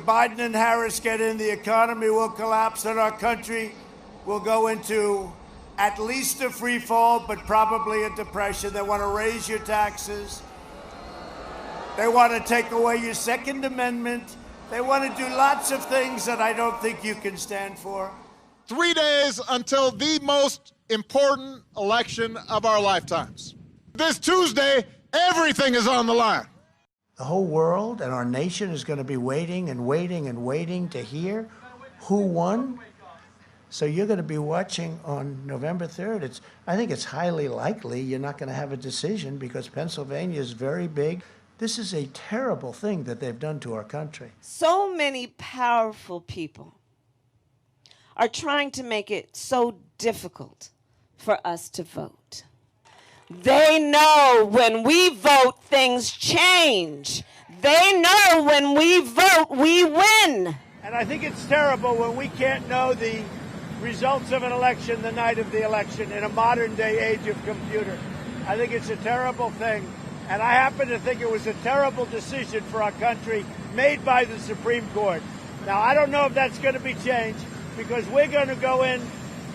Biden and Harris get in, the economy will collapse and our country will go into at least a free fall, but probably a depression. They want to raise your taxes. They want to take away your Second Amendment. They want to do lots of things that I don't think you can stand for. 3 days until the most important election of our lifetimes. This Tuesday, everything is on the line. The whole world and our nation is going to be waiting and waiting and waiting to hear who won. So you're going to be watching on November 3rd. I think it's highly likely you're not going to have a decision because Pennsylvania is very big. This is a terrible thing that they've done to our country. So many powerful people are trying to make it so difficult for us to vote. They know when we vote, things change. They know when we vote, we win. And I think it's terrible when we can't know the results of an election the night of the election in a modern day age of computer. I think it's a terrible thing. And I happen to think it was a terrible decision for our country made by the Supreme Court. Now, I don't know if that's going to be changed because we're going to go in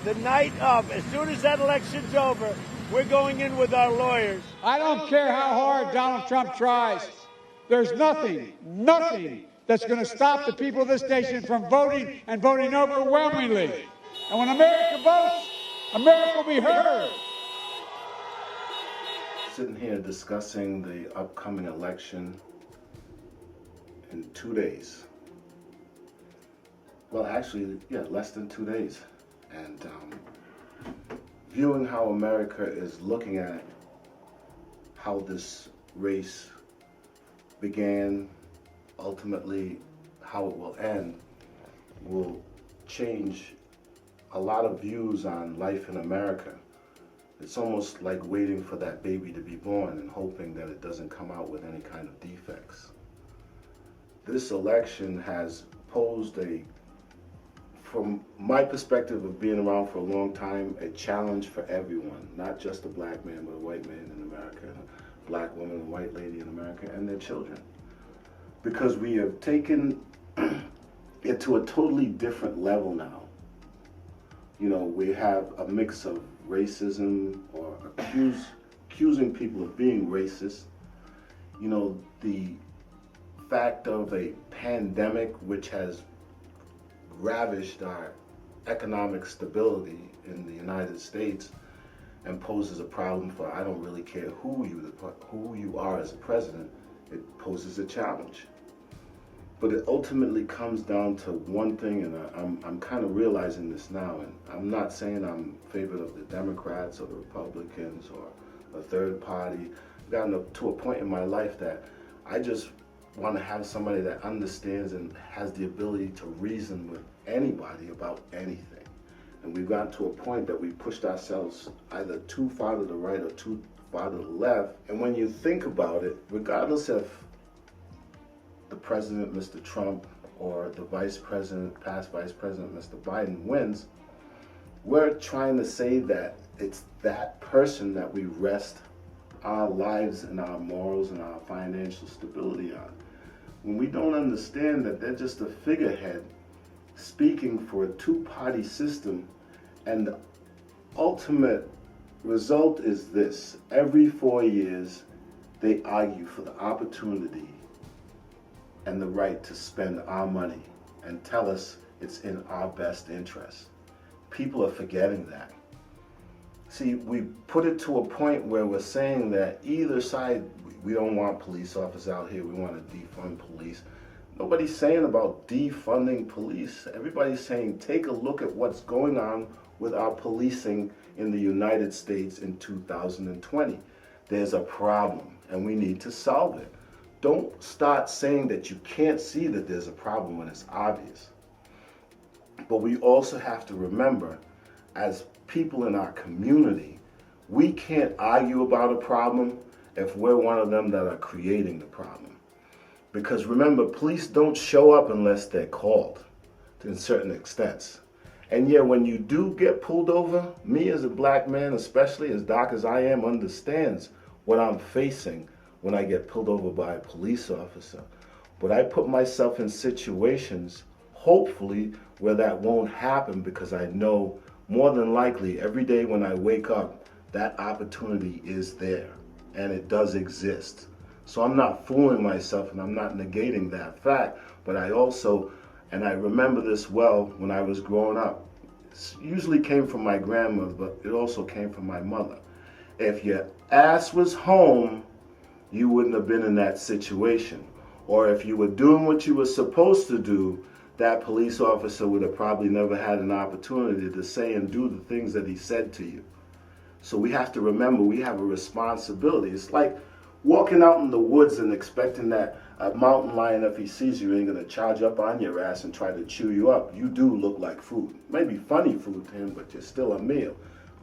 the night of, as soon as that election's over, we're going in with our lawyers. I don't care how hard Donald Trump tries. There's nothing that's going to stop the people of this nation from voting and voting overwhelmingly. And when America votes, America will be heard. Sitting here discussing the upcoming election in 2 days. Well, actually, less than 2 days. And viewing how America is looking at how this race began, ultimately how it will end, will change a lot of views on life in America. It's almost like waiting for that baby to be born and hoping that it doesn't come out with any kind of defects. This election has posed from my perspective of being around for a long time, a challenge for everyone, not just a black man, but a white man in America, a black woman, a white lady in America, and their children. Because we have taken it to a totally different level now. You know, we have a mix of racism or accusing people of being racist. You know, the fact of a pandemic which has ravished our economic stability in the United States and poses a problem for, I don't really care who you are as a president, it poses a challenge. But it ultimately comes down to one thing, and I'm kind of realizing this now, and I'm not saying I'm in favor of the Democrats or the Republicans or a third party. I've gotten to a point in my life that I just want to have somebody that understands and has the ability to reason with anybody about anything. And we've gotten to a point that we pushed ourselves either too far to the right or too far to the left. And when you think about it, regardless of the president, Mr. Trump, or the vice president, past vice president, Mr. Biden wins, we're trying to say that it's that person that we rest our lives and our morals and our financial stability on. When we don't understand that they're just a figurehead speaking for a two-party system, and the ultimate result is this: every 4 years they argue for the opportunity and the right to spend our money and tell us it's in our best interest. People are forgetting that. See, we put it to a point where we're saying that either side, we don't want police officers out here, we want to defund police. Nobody's saying about defunding police. Everybody's saying take a look at what's going on with our policing in the United States in 2020. There's a problem and we need to solve it. Don't start saying that you can't see that there's a problem when it's obvious. But we also have to remember, as people in our community, we can't argue about a problem if we're one of them that are creating the problem. Because remember, police don't show up unless they're called, to certain extents. And yet when you do get pulled over, me as a black man, especially as dark as I am, understands what I'm facing when I get pulled over by a police officer, But I put myself in situations, hopefully, where that won't happen, because I know more than likely every day when I wake up, that opportunity is there and it does exist. So I'm not fooling myself and I'm not negating that fact, but I also, and I remember this well when I was growing up, it usually came from my grandmother, but it also came from my mother. If your ass was home, you wouldn't have been in that situation. Or if you were doing what you were supposed to do, that police officer would have probably never had an opportunity to say and do the things that he said to you. So we have to remember we have a responsibility. It's like walking out in the woods and expecting that a mountain lion, if he sees you, ain't gonna charge up on your ass and try to chew you up. You do look like food. Maybe funny food to him, but you're still a meal.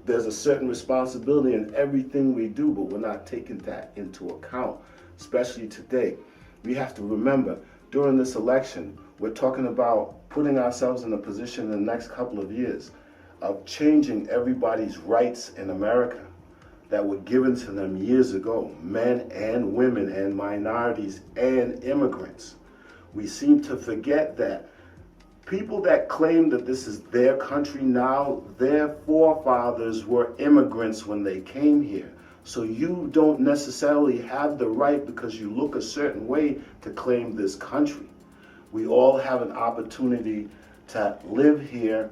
There's a certain responsibility in everything we do, but we're not taking that into account, especially today. We have to remember, during this election, we're talking about putting ourselves in a position in the next couple of years of changing everybody's rights in America that were given to them years ago, men and women and minorities and immigrants. We seem to forget that people that claim that this is their country now, their forefathers were immigrants when they came here. So you don't necessarily have the right, because you look a certain way, to claim this country. We all have an opportunity to live here,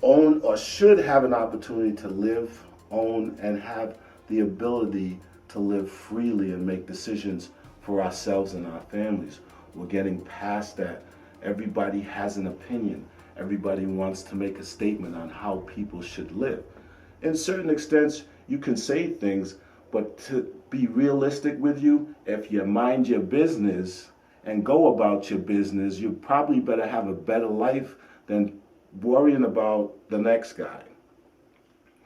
own, or should have an opportunity to live, own, and have the ability to live freely and make decisions for ourselves and our families. We're getting past that. Everybody has an opinion. Everybody wants to make a statement on how people should live. In certain extents, you can say things, but to be realistic with you, if you mind your business and go about your business, you probably better have a better life than worrying about the next guy.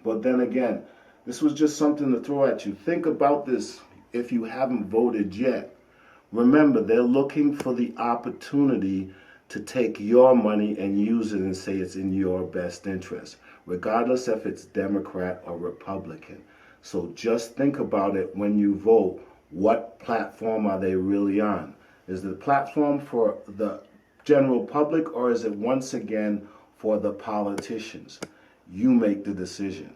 But then again, this was just something to throw at you. Think about this if you haven't voted yet. Remember, they're looking for the opportunity to take your money and use it and say it's in your best interest, regardless if it's Democrat or Republican. So just think about it when you vote. What platform are they really on? Is the platform for the general public, or is it once again for the politicians? You make the decision.